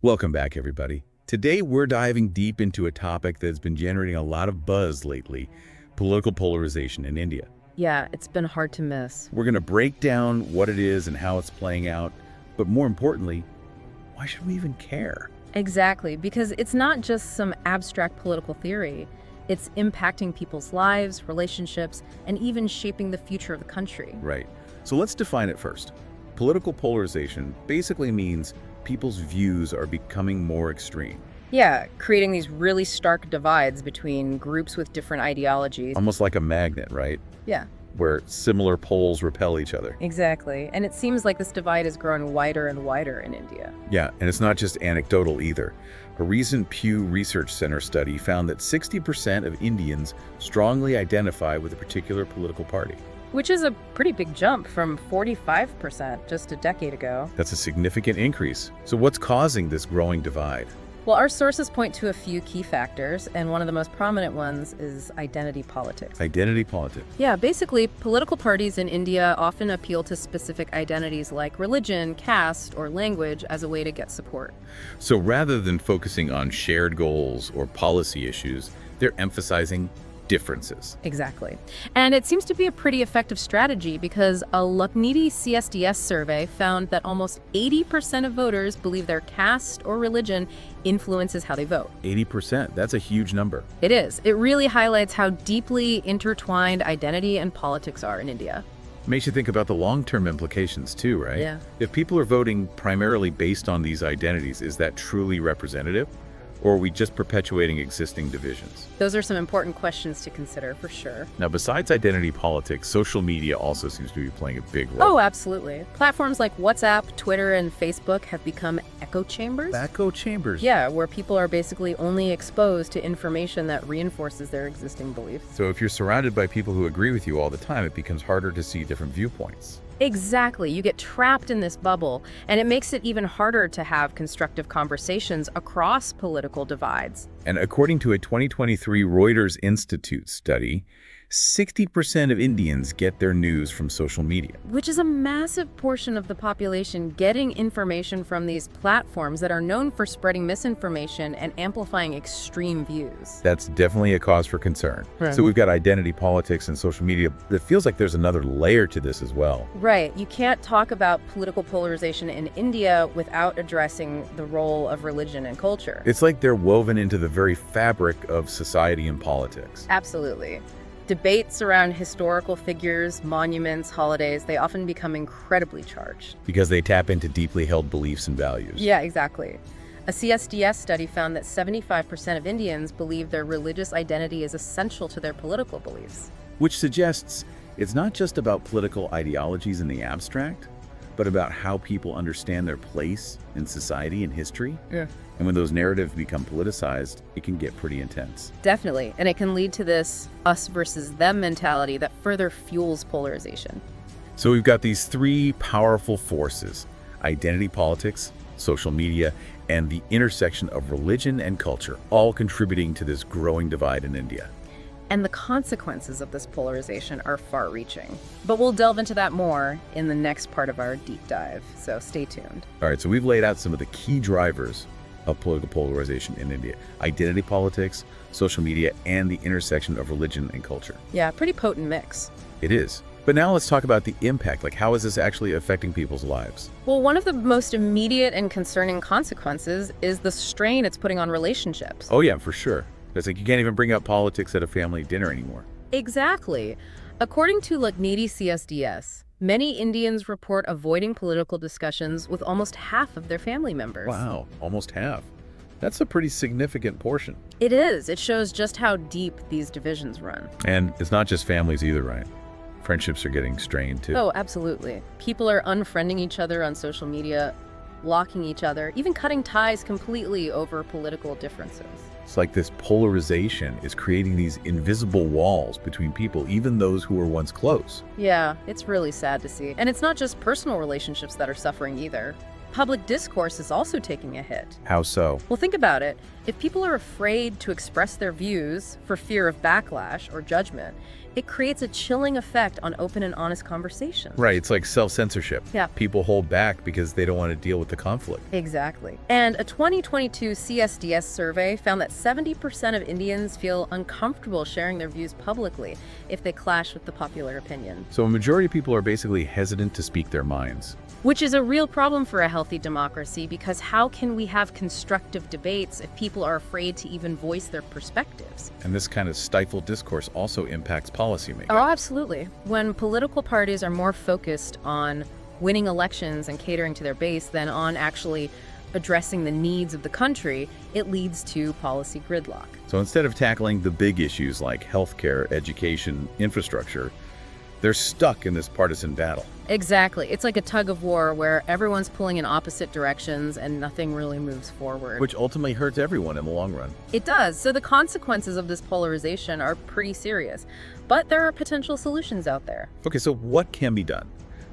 Welcome back, everybody. Today, we're diving deep into a topic that's been generating a lot of buzz lately, political polarization in India. Yeah, it's been hard to miss. We're going to break down what it is and how it's playing out, but more importantly, why should we even care? Exactly, because it's not just some abstract political theory. It's impacting people's lives, relationships, and even shaping the future of the country. Right. So let's define it first. Political polarization basically means people's views are becoming more extreme. Yeah, creating these really stark divides between groups with different ideologies. Almost like a magnet, right? Yeah, Where similar poles repel each other. exactly. And it seems like this divide is growing wider and wider in India. Yeah, and it's not just anecdotal either. A recent Pew Research Center study found that 60% of Indians strongly identify with a particular political party. Which is a pretty big jump from 45% just a decade ago. That's a significant increase. So what's causing this growing divide? Well, our sources point to a few key factors, and one of the most prominent ones is identity politics. Identity politics. Yeah, basically, political parties in India often appeal to specific identities like religion, caste, or language as a way to get support. So rather than focusing on shared goals or policy issues, they're emphasizing differences. Exactly. And it seems to be a pretty effective strategy because a Lucknow CSDS survey found that almost 80% of voters believe their caste or religion influences how they vote. 80%, that's a huge number. It is. It really highlights how deeply intertwined identity and politics are in India. Makes you think about the long-term implications too, right? Yeah. If people are voting primarily based on these identities, is that truly representative? Or are we just perpetuating existing divisions? Those are some important questions to consider for sure. Now, besides identity politics, social media also seems to be playing a big role. Oh, absolutely. Platforms like WhatsApp, Twitter, and Facebook have become echo chambers. Echo chambers. Yeah, where people are basically only exposed to information that reinforces their existing beliefs. So if you're surrounded by people who agree with you all the time, it becomes harder to see different viewpoints. Exactly. You get trapped in this bubble, and it makes it even harder to have constructive conversations across political divides. And according to a 2023 Reuters Institute study, 60% of Indians get their news from social media. Which is a massive portion of the population getting information from these platforms that are known for spreading misinformation and amplifying extreme views. That's definitely a cause for concern. Right. So we've got identity politics and social media. It feels like there's another layer to this as well. Right. You can't talk about political polarization in India without addressing the role of religion and culture. It's like they're woven into the very fabric of society and politics. Absolutely. Debates around historical figures, monuments, holidays, they often become incredibly charged. Because they tap into deeply held beliefs and values. Yeah, exactly. A CSDS study found that 75% of Indians believe their religious identity is essential to their political beliefs. Which suggests it's not just about political ideologies in the abstract, but about how people understand their place in society and history. Yeah. And when those narratives become politicized, it can get pretty intense. Definitely. And it can lead to this us versus them mentality that further fuels polarization. So we've got these three powerful forces: identity politics, social media, and the intersection of religion and culture, all contributing to this growing divide in India. And the consequences of this polarization are far-reaching. But we'll delve into that more in the next part of our deep dive, so stay tuned. All right, so we've laid out some of the key drivers of political polarization in India: identity politics, social media, and the intersection of religion and culture. Yeah, pretty potent mix. It is. But now let's talk about the impact. Like, how is this actually affecting people's lives? Well, one of the most immediate and concerning consequences is the strain it's putting on relationships. Oh yeah, for sure. It's like you can't even bring up politics at a family dinner anymore. Exactly. According to Lucknow CSDS, many Indians report avoiding political discussions with almost half of their family members. Wow, almost half. That's a pretty significant portion. It is. It shows just how deep these divisions run. And it's not just families either, right? Friendships are getting strained too. Oh, absolutely. People are unfriending each other on social media, blocking each other, even cutting ties completely over political differences. It's like this polarization is creating these invisible walls between people, even those who were once close. Yeah, it's really sad to see. And it's not just personal relationships that are suffering either. Public discourse is also taking a hit. How so? Well, think about it. If people are afraid to express their views for fear of backlash or judgment, it creates a chilling effect on open and honest conversations. Right, it's like self-censorship. Yeah. People hold back because they don't want to deal with the conflict. Exactly. And a 2022 CSDS survey found that 70% of Indians feel uncomfortable sharing their views publicly if they clash with the popular opinion. So a majority of people are basically hesitant to speak their minds. Which is a real problem for a healthy democracy, because how can we have constructive debates if people are afraid to even voice their perspectives? And this kind of stifled discourse also impacts policymaking. Oh, absolutely. When political parties are more focused on winning elections and catering to their base than on actually addressing the needs of the country, it leads to policy gridlock. So instead of tackling the big issues like healthcare, education, infrastructure, they're stuck in this partisan battle. Exactly. It's like a tug of war where everyone's pulling in opposite directions and nothing really moves forward. Which ultimately hurts everyone in the long run. It does. So the consequences of this polarization are pretty serious. But there are potential solutions out there. Okay, so what can be done?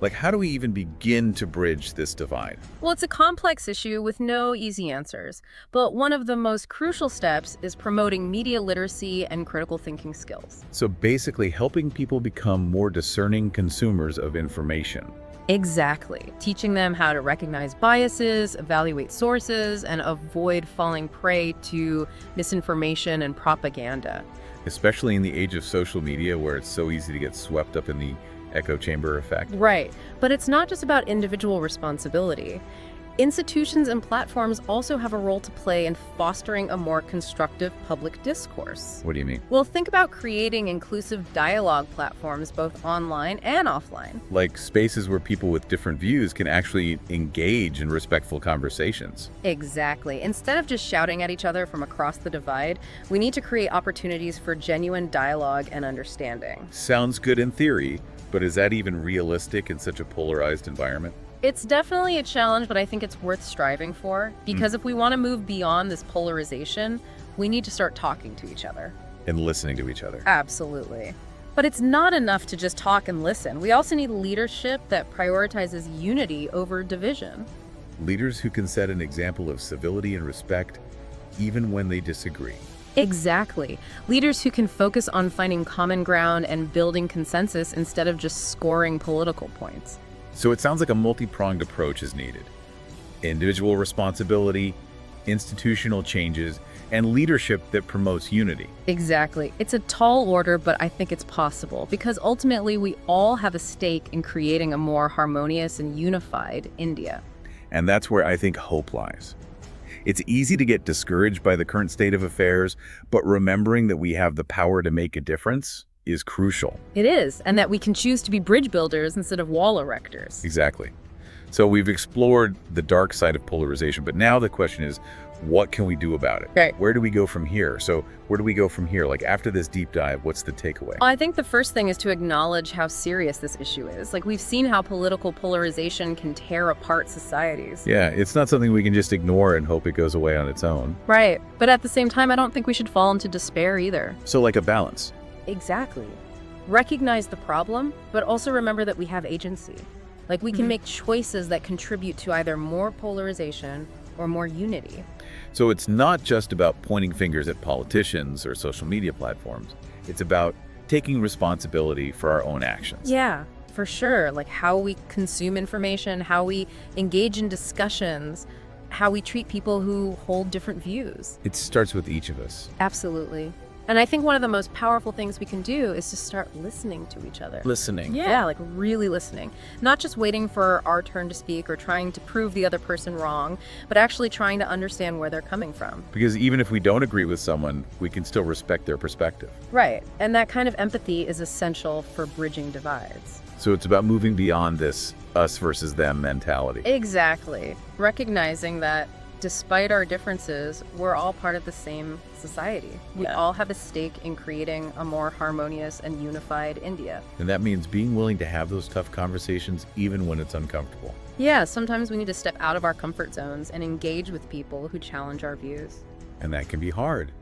Like, how do we even begin to bridge this divide? Well, it's a complex issue with no easy answers. But one of the most crucial steps is promoting media literacy and critical thinking skills. So basically helping people become more discerning consumers of information. Exactly. Teaching them how to recognize biases, evaluate sources, and avoid falling prey to misinformation and propaganda. Especially in the age of social media where it's so easy to get swept up in the echo chamber effect. Right. But it's not just about individual responsibility. Institutions and platforms also have a role to play in fostering a more constructive public discourse. What do you mean? Well, think about creating inclusive dialogue platforms both online and offline. Like spaces where people with different views can actually engage in respectful conversations. Exactly. Instead of just shouting at each other from across the divide, we need to create opportunities for genuine dialogue and understanding. Sounds good in theory, but is that even realistic in such a polarized environment? It's definitely a challenge, but I think it's worth striving for, because if we want to move beyond this polarization, we need to start talking to each other. And listening to each other. Absolutely. But it's not enough to just talk and listen. We also need leadership that prioritizes unity over division. Leaders who can set an example of civility and respect, even when they disagree. Exactly. Leaders who can focus on finding common ground and building consensus instead of just scoring political points. So it sounds like a multi-pronged approach is needed. Individual responsibility, institutional changes, and leadership that promotes unity. Exactly. It's a tall order, but I think it's possible, because ultimately we all have a stake in creating a more harmonious and unified India. And that's where I think hope lies. It's easy to get discouraged by the current state of affairs, but remembering that we have the power to make a difference is crucial. It is, and that we can choose to be bridge builders instead of wall erectors. Exactly. So we've explored the dark side of polarization, but now the question is, what can we do about it? Right. Where do we go from here? So where do we go from here? Like after this deep dive, what's the takeaway? Well, I think the first thing is to acknowledge how serious this issue is. Like, we've seen how political polarization can tear apart societies. Yeah, it's not something we can just ignore and hope it goes away on its own. Right. But at the same time, I don't think we should fall into despair either. So like a balance. Exactly. Recognize the problem, but also remember that we have agency. Like, we can make choices that contribute to either more polarization or more unity. So it's not just about pointing fingers at politicians or social media platforms. It's about taking responsibility for our own actions. Yeah, for sure. Like how we consume information, how we engage in discussions, how we treat people who hold different views. It starts with each of us. Absolutely. And I think one of the most powerful things we can do is to start listening to each other. Listening. Yeah, like really listening. Not just waiting for our turn to speak or trying to prove the other person wrong, but actually trying to understand where they're coming from. Because even if we don't agree with someone, we can still respect their perspective. Right. And that kind of empathy is essential for bridging divides. So it's about moving beyond this us versus them mentality. Exactly. Recognizing that despite our differences, we're all part of the same society. We all have a stake in creating a more harmonious and unified India. And that means being willing to have those tough conversations even when it's uncomfortable. Yeah, sometimes we need to step out of our comfort zones and engage with people who challenge our views. And that can be hard.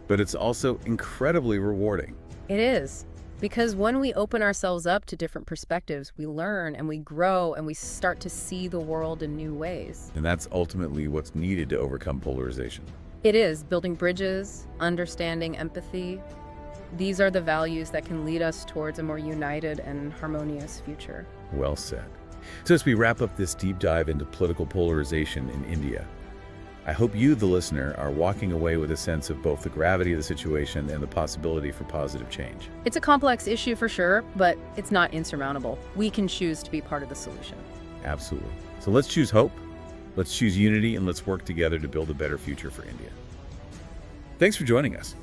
But it's also incredibly rewarding. It is. Because when we open ourselves up to different perspectives, we learn and we grow and we start to see the world in new ways. And that's ultimately what's needed to overcome polarization. It is building bridges, understanding empathy. These are the values that can lead us towards a more united and harmonious future. Well said. So as we wrap up this deep dive into political polarization in India, I hope you, the listener, are walking away with a sense of both the gravity of the situation and the possibility for positive change. It's a complex issue for sure, but it's not insurmountable. We can choose to be part of the solution. Absolutely. So let's choose hope, let's choose unity, and let's work together to build a better future for India. Thanks for joining us.